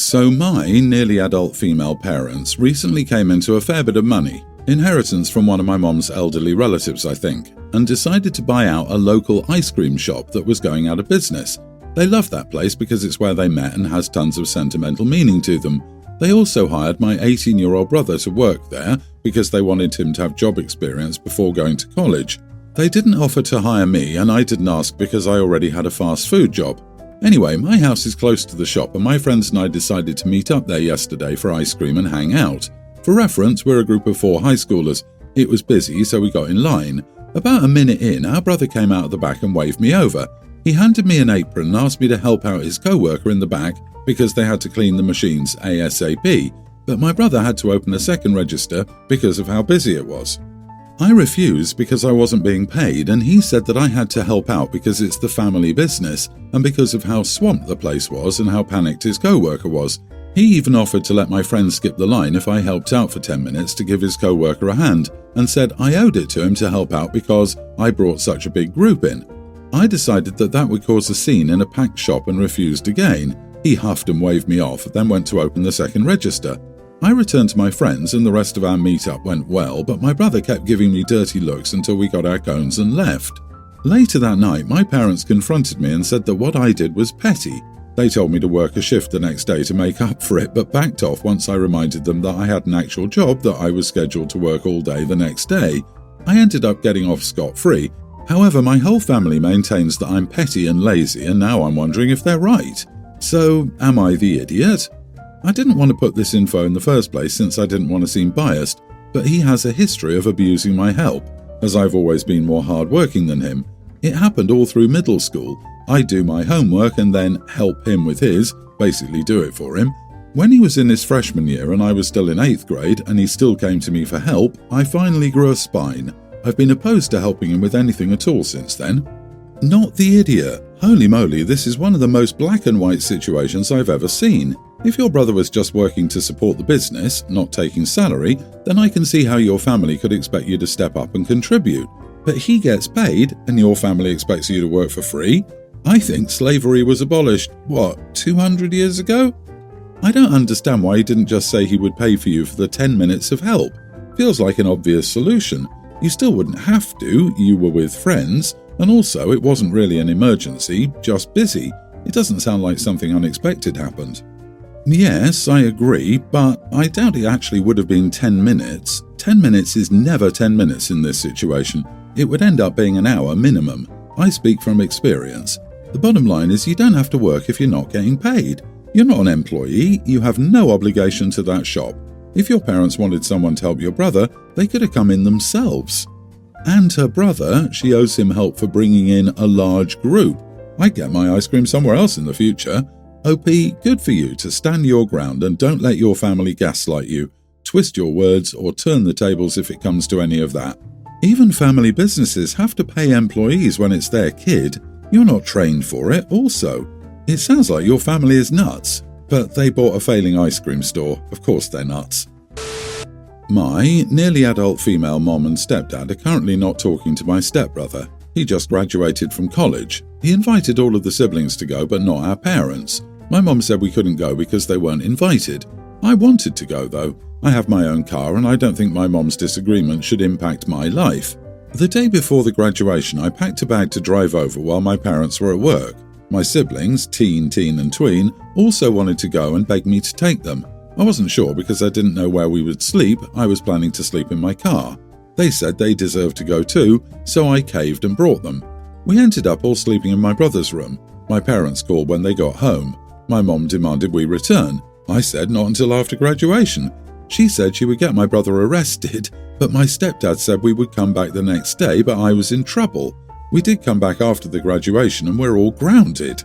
So my nearly adult female parents recently came into a fair bit of money, inheritance from one of my mom's elderly relatives I think, and decided to buy out a local ice cream shop that was going out of business. They love that place because it's where they met and has tons of sentimental meaning to them. They also hired my 18-year-old brother to work there because they wanted him to have job experience before going to college. They didn't offer to hire me and I didn't ask because I already had a fast food job. Anyway, my house is close to the shop and my friends and I decided to meet up there yesterday for ice cream and hang out. For reference, we're a group of 4 high schoolers. It was busy, so we got in line. About a minute in, our brother came out of the back and waved me over. He handed me an apron and asked me to help out his co-worker in the back because they had to clean the machines ASAP, but my brother had to open a second register because of how busy it was. I refused because I wasn't being paid, and he said that I had to help out because it's the family business and because of how swamped the place was and how panicked his co-worker was. He even offered to let my friend skip the line if I helped out for 10 minutes to give his co-worker a hand, and said I owed it to him to help out because I brought such a big group in. I decided that that would cause a scene in a packed shop and refused again. He huffed and waved me off, then went to open the second register. I returned to my friends and the rest of our meetup went well, but my brother kept giving me dirty looks until we got our cones and left. Later that night, my parents confronted me and said that what I did was petty. They told me to work a shift the next day to make up for it, but backed off once I reminded them that I had an actual job that I was scheduled to work all day the next day. I ended up getting off scot-free. However, my whole family maintains that I'm petty and lazy, and now I'm wondering if they're right. So, am I the idiot? I didn't want to put this info in the first place since I didn't want to seem biased, but he has a history of abusing my help, as I've always been more hard-working than him. It happened all through middle school. I do my homework and then help him with his, basically do it for him. When he was in his freshman year and I was still in 8th grade and he still came to me for help, I finally grew a spine. I've been opposed to helping him with anything at all since then. Not the idiot. Holy moly, this is one of the most black and white situations I've ever seen. If your brother was just working to support the business, not taking salary, then I can see how your family could expect you to step up and contribute. But he gets paid, and your family expects you to work for free? I think slavery was abolished, 200 years ago? I don't understand why he didn't just say he would pay for you for the 10 minutes of help. Feels like an obvious solution. You still wouldn't have to, you were with friends, and also it wasn't really an emergency, just busy. It doesn't sound like something unexpected happened. Yes, I agree, but I doubt it actually would have been 10 minutes. 10 minutes is never 10 minutes in this situation. It would end up being an hour minimum. I speak from experience. The bottom line is you don't have to work if you're not getting paid. You're not an employee, you have no obligation to that shop. If your parents wanted someone to help your brother, they could have come in themselves. And her brother, she owes him help for bringing in a large group. I'd get my ice cream somewhere else in the future. OP, good for you to stand your ground and don't let your family gaslight you, twist your words, or turn the tables if it comes to any of that. Even family businesses have to pay employees when it's their kid. You're not trained for it also. It sounds like your family is nuts, but they bought a failing ice cream store. Of course they're nuts. My nearly adult female mom and stepdad are currently not talking to my stepbrother. He just graduated from college. He invited all of the siblings to go, but not our parents. My mom said we couldn't go because they weren't invited. I wanted to go though. I have my own car and I don't think my mom's disagreement should impact my life. The day before the graduation, I packed a bag to drive over while my parents were at work. My siblings, teen and tween, also wanted to go and begged me to take them. I wasn't sure because I didn't know where we would sleep. I was planning to sleep in my car. They said they deserved to go too, so I caved and brought them. We ended up all sleeping in my brother's room. My parents called when they got home. My mom demanded we return. I said not until after graduation. She said she would get my brother arrested, but my stepdad said we would come back the next day, but I was in trouble. We did come back after the graduation and we're all grounded.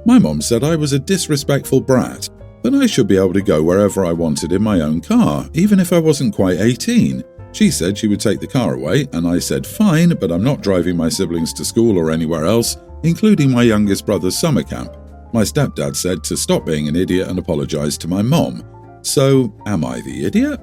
My mom said I was a disrespectful brat, but I should be able to go wherever I wanted in my own car, even if I wasn't quite 18. She said she would take the car away, and I said fine, but I'm not driving my siblings to school or anywhere else, including my youngest brother's summer camp. My stepdad said to stop being an idiot and apologize to my mom. So, am I the idiot?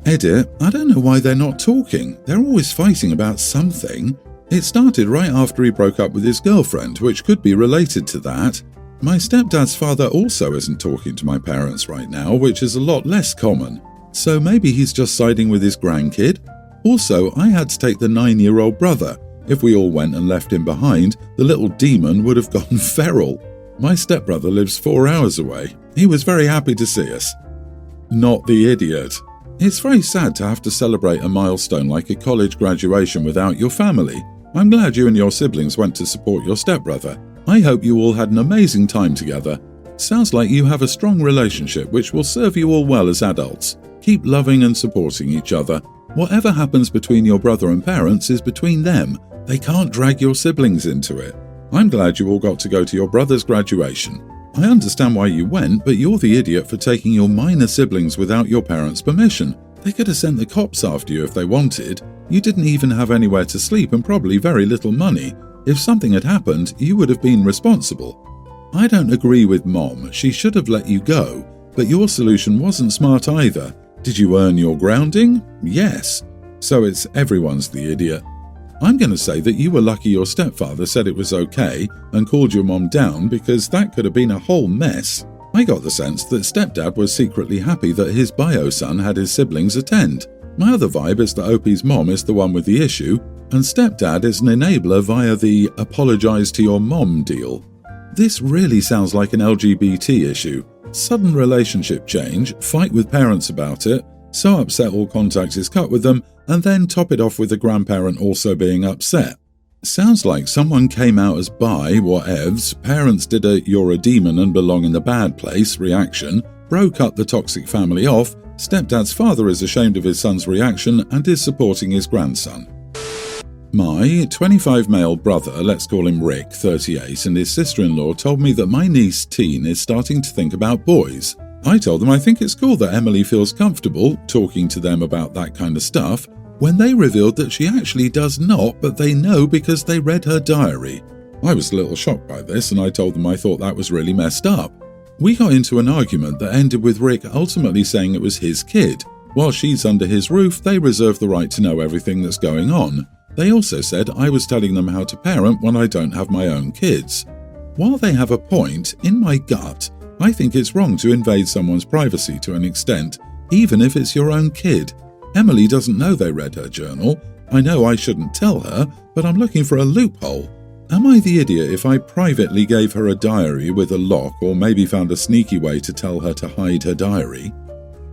Edit, I don't know why they're not talking. They're always fighting about something. It started right after he broke up with his girlfriend, which could be related to that. My stepdad's father also isn't talking to my parents right now, which is a lot less common. So maybe he's just siding with his grandkid? Also, I had to take the 9-year-old brother. If we all went and left him behind, the little demon would have gone feral. My stepbrother lives 4 hours away. He was very happy to see us. Not the idiot. It's very sad to have to celebrate a milestone like a college graduation without your family. I'm glad you and your siblings went to support your stepbrother. I hope you all had an amazing time together. Sounds like you have a strong relationship which will serve you all well as adults. Keep loving and supporting each other. Whatever happens between your brother and parents is between them. They can't drag your siblings into it. I'm glad you all got to go to your brother's graduation. I understand why you went, but you're the idiot for taking your minor siblings without your parents' permission. They could have sent the cops after you if they wanted. You didn't even have anywhere to sleep and probably very little money. If something had happened, you would have been responsible. I don't agree with Mom. She should have let you go, but your solution wasn't smart either. Did you earn your grounding? Yes. So it's everyone's the idiot. I'm going to say that you were lucky your stepfather said it was okay and called your mom down, because that could have been a whole mess. I got the sense that stepdad was secretly happy that his bio son had his siblings attend. My other vibe is that Opie's mom is the one with the issue, and stepdad is an enabler via the apologize to your mom deal. This really sounds like an LGBT issue. Sudden relationship change, fight with parents about it, so upset all contact is cut with them, and then top it off with the grandparent also being upset. Sounds like someone came out as bi, whatevs, parents did a "you're a demon and belong in the bad place" reaction, broke up the toxic family off, stepdad's father is ashamed of his son's reaction and is supporting his grandson. My 25 male brother, let's call him Rick, 38, and his sister-in-law told me that my niece, Teen, is starting to think about boys. I told them I think it's cool that Emily feels comfortable talking to them about that kind of stuff, when they revealed that she actually does not, but they know because they read her diary. I was a little shocked by this, and I told them I thought that was really messed up. We got into an argument that ended with Rick ultimately saying it was his kid. While she's under his roof, they reserve the right to know everything that's going on. They also said I was telling them how to parent when I don't have my own kids. While they have a point, in my gut, I think it's wrong to invade someone's privacy to an extent, even if it's your own kid. Emily doesn't know they read her journal. I know I shouldn't tell her, but I'm looking for a loophole. Am I the idiot if I privately gave her a diary with a lock, or maybe found a sneaky way to tell her to hide her diary?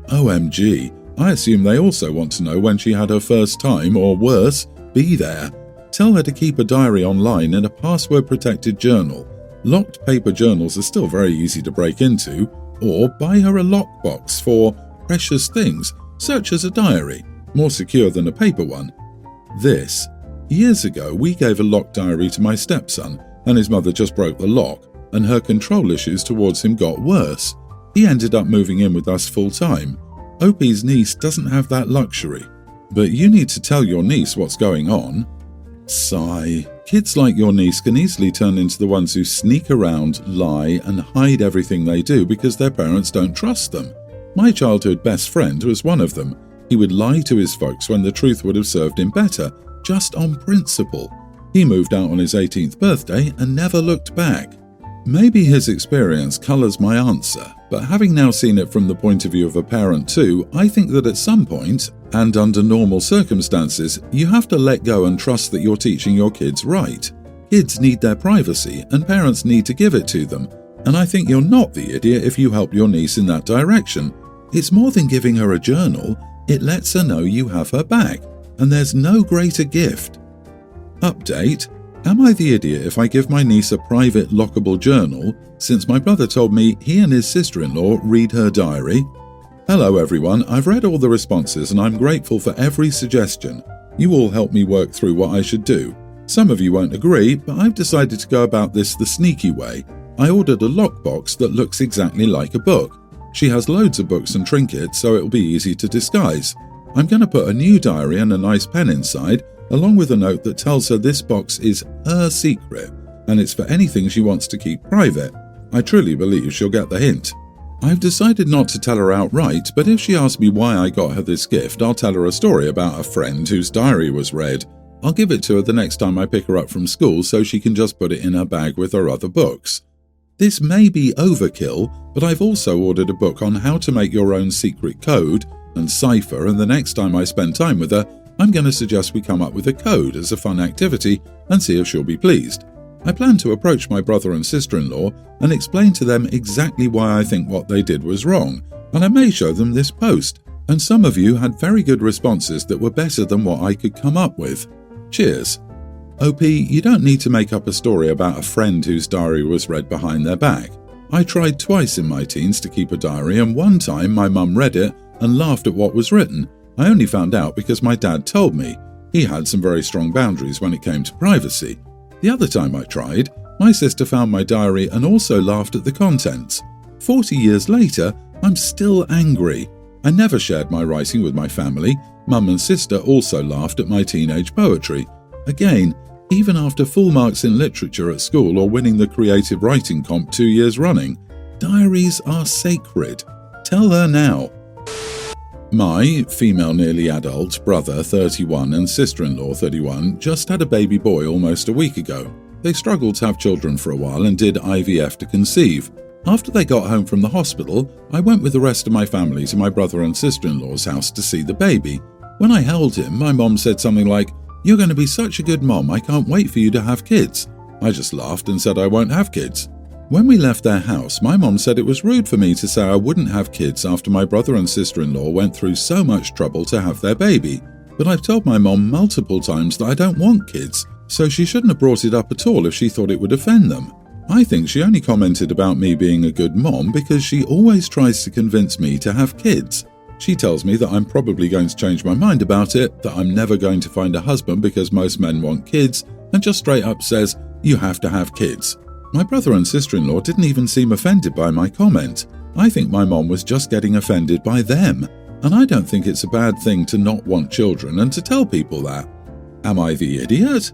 OMG, I assume they also want to know when she had her first time, or worse, be there. Tell her to keep a diary online in a password-protected journal. Locked paper journals are still very easy to break into, or buy her a lockbox for precious things, such as a diary, more secure than a paper one. Years ago, we gave a locked diary to my stepson, and his mother just broke the lock, and her control issues towards him got worse. He ended up moving in with us full-time. Opie's niece doesn't have that luxury. But you need to tell your niece what's going on. Sigh. Kids like your niece can easily turn into the ones who sneak around, lie, and hide everything they do because their parents don't trust them. My childhood best friend was one of them. He would lie to his folks when the truth would have served him better, just on principle. He moved out on his 18th birthday and never looked back. Maybe his experience colours my answer, but having now seen it from the point of view of a parent too, I think that at some point, and under normal circumstances, you have to let go and trust that you're teaching your kids right. Kids need their privacy, and parents need to give it to them, and I think you're not the idiot if you help your niece in that direction. It's more than giving her a journal, it lets her know you have her back, and there's no greater gift. Update: am I the idiot if I give my niece a private lockable journal, since my brother told me he and his sister-in-law read her diary? Hello everyone, I've read all the responses and I'm grateful for every suggestion. You all helped me work through what I should do. Some of you won't agree, but I've decided to go about this the sneaky way. I ordered a lockbox that looks exactly like a book. She has loads of books and trinkets, so it'll be easy to disguise. I'm going to put a new diary and a nice pen inside, along with a note that tells her this box is her secret, and it's for anything she wants to keep private. I truly believe she'll get the hint. I've decided not to tell her outright, but if she asks me why I got her this gift, I'll tell her a story about a friend whose diary was read. I'll give it to her the next time I pick her up from school so she can just put it in her bag with her other books. This may be overkill, but I've also ordered a book on how to make your own secret code and cipher, and the next time I spend time with her, I'm going to suggest we come up with a code as a fun activity and see if she'll be pleased. I plan to approach my brother and sister-in-law and explain to them exactly why I think what they did was wrong, and I may show them this post. And some of you had very good responses that were better than what I could come up with. Cheers. OP, you don't need to make up a story about a friend whose diary was read behind their back. I tried twice in my teens to keep a diary, and one time my mum read it and laughed at what was written. I only found out because my dad told me. He had some very strong boundaries when it came to privacy. The other time I tried, my sister found my diary and also laughed at the contents. 40 years later, I'm still angry. I never shared my writing with my family. Mum and sister also laughed at my teenage poetry. Again, even after full marks in literature at school or winning the creative writing comp 2 years running, diaries are sacred. Tell her now. My female nearly adult brother 31 and sister-in-law 31 just had a baby boy almost a week ago. They struggled to have children for a while and did IVF to conceive. After they got home from the hospital, I went with the rest of my family to my brother and sister-in-law's house to see the baby. When I held him, my mom said something like, "You're going to be such a good mom, I can't wait for you to have kids." I just laughed and said I won't have kids. When we left their house, my mom said it was rude for me to say I wouldn't have kids after my brother and sister-in-law went through so much trouble to have their baby. But I've told my mom multiple times that I don't want kids, so she shouldn't have brought it up at all if she thought it would offend them. I think she only commented about me being a good mom because she always tries to convince me to have kids. She tells me that I'm probably going to change my mind about it, that I'm never going to find a husband because most men want kids, and just straight up says, "You have to have kids." My brother and sister-in-law didn't even seem offended by my comment. I think my mom was just getting offended by them, and I don't think it's a bad thing to not want children and to tell people that. Am I the idiot?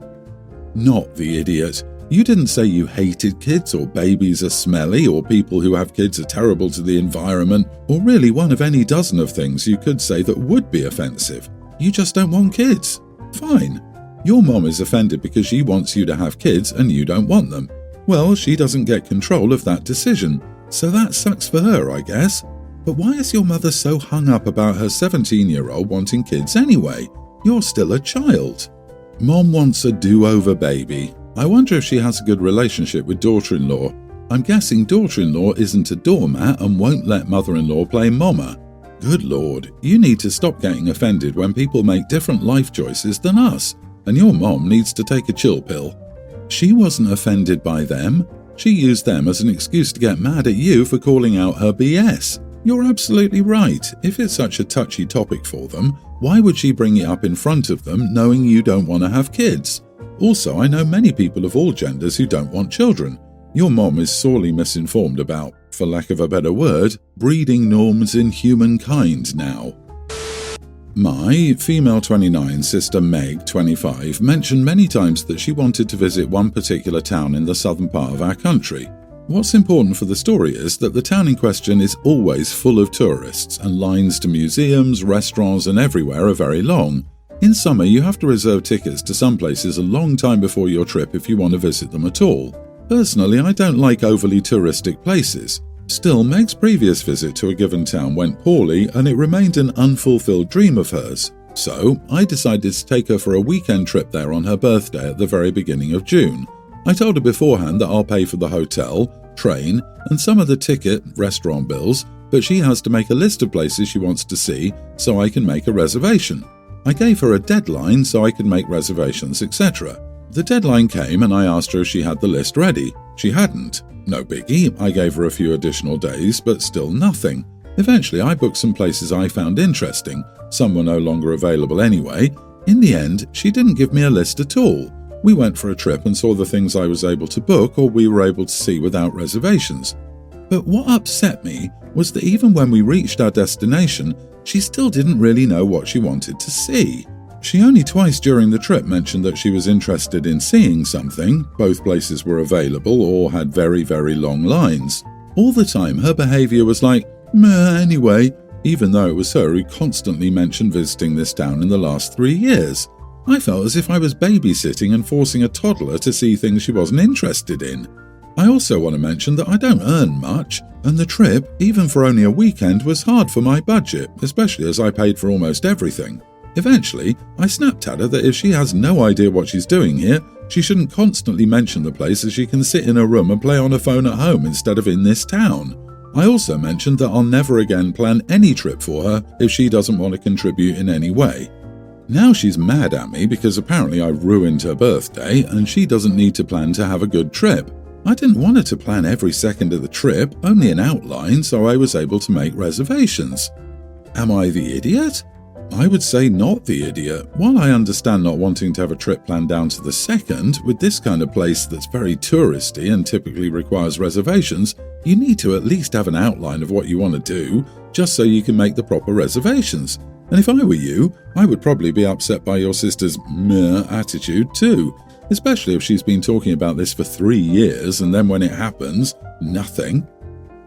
Not the idiot. You didn't say you hated kids or babies are smelly or people who have kids are terrible to the environment or really one of any dozen of things you could say that would be offensive. You just don't want kids. Fine. Your mom is offended because she wants you to have kids and you don't want them. Well, she doesn't get control of that decision, so that sucks for her, I guess. But why is your mother so hung up about her 17-year-old wanting kids anyway? You're still a child. Mom wants a do-over baby. I wonder if she has a good relationship with daughter-in-law. I'm guessing daughter-in-law isn't a doormat and won't let mother-in-law play mama. Good lord, you need to stop getting offended when people make different life choices than us, and your mom needs to take a chill pill. She wasn't offended by them. She used them as an excuse to get mad at you for calling out her BS. You're absolutely right. If it's such a touchy topic for them, why would she bring it up in front of them knowing you don't want to have kids? Also, I know many people of all genders who don't want children. Your mom is sorely misinformed about, for lack of a better word, breeding norms in humankind now. My female 29 sister Meg 25 mentioned many times that she wanted to visit one particular town in the southern part of our country. What's important for the story is that the town in question is always full of tourists and lines to museums, restaurants and everywhere are very long. In summer you have to reserve tickets to some places a long time before your trip if you want to visit them at all. Personally, I don't like overly touristic places. Still, Meg's previous visit to a given town went poorly and it remained an unfulfilled dream of hers. So, I decided to take her for a weekend trip there on her birthday at the very beginning of June. I told her beforehand that I'll pay for the hotel, train, and some of the ticket, restaurant bills, but she has to make a list of places she wants to see so I can make a reservation. I gave her a deadline so I could make reservations, etc. The deadline came and I asked her if she had the list ready. She hadn't. No biggie, I gave her a few additional days, but still nothing. Eventually I booked some places I found interesting, some were no longer available anyway. In the end, she didn't give me a list at all. We went for a trip and saw the things I was able to book or we were able to see without reservations. But what upset me was that even when we reached our destination, she still didn't really know what she wanted to see. She only twice during the trip mentioned that she was interested in seeing something. Both places were available or had very, very long lines. All the time her behaviour was like, meh, anyway, even though it was her who constantly mentioned visiting this town in the last 3 years. I felt as if I was babysitting and forcing a toddler to see things she wasn't interested in. I also want to mention that I don't earn much, and the trip, even for only a weekend, was hard for my budget, especially as I paid for almost everything. Eventually, I snapped at her that if she has no idea what she's doing here, she shouldn't constantly mention the place as she can sit in her room and play on her phone at home instead of in this town. I also mentioned that I'll never again plan any trip for her if she doesn't want to contribute in any way. Now she's mad at me because apparently I ruined her birthday and she doesn't need to plan to have a good trip. I didn't want her to plan every second of the trip, only an outline, so I was able to make reservations. Am I the idiot? I would say not the idiot. While I understand not wanting to have a trip planned down to the second, with this kind of place that's very touristy and typically requires reservations, you need to at least have an outline of what you want to do, just so you can make the proper reservations. And if I were you, I would probably be upset by your sister's meh attitude too, especially if she's been talking about this for 3 years and then when it happens, nothing.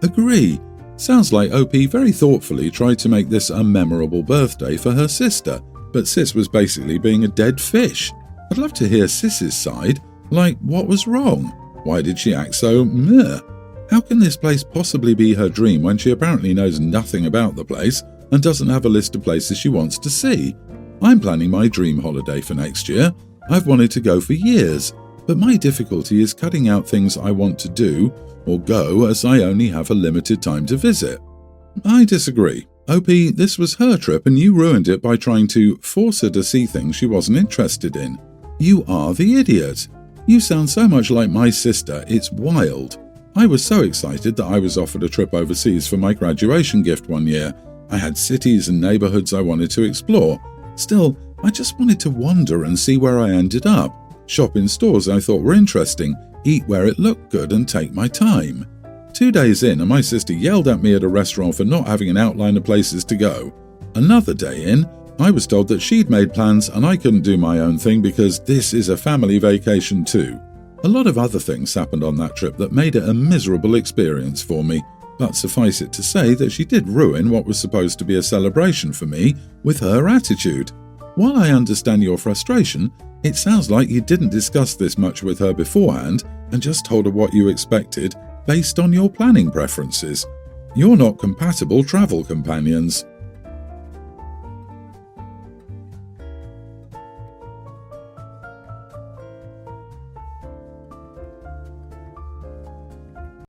Agree. Sounds like OP very thoughtfully tried to make this a memorable birthday for her sister, but Sis was basically being a dead fish. I'd love to hear Sis's side, like what was wrong? Why did she act so meh? How can this place possibly be her dream when she apparently knows nothing about the place and doesn't have a list of places she wants to see? I'm planning my dream holiday for next year. I've wanted to go for years, but my difficulty is cutting out things I want to do or go as I only have a limited time to visit. I disagree. OP, this was her trip and you ruined it by trying to force her to see things she wasn't interested in. You are the idiot. You sound so much like my sister, it's wild. I was so excited that I was offered a trip overseas for my graduation gift one year. I had cities and neighborhoods I wanted to explore. Still, I just wanted to wander and see where I ended up, shop in stores I thought were interesting, eat where it looked good and take my time. 2 days in and my sister yelled at me at a restaurant for not having an outline of places to go. Another day in, I was told that she'd made plans and I couldn't do my own thing because this is a family vacation too. A lot of other things happened on that trip that made it a miserable experience for me, but suffice it to say that she did ruin what was supposed to be a celebration for me with her attitude. While I understand your frustration, it sounds like you didn't discuss this much with her beforehand and just told her what you expected based on your planning preferences. You're not compatible travel companions.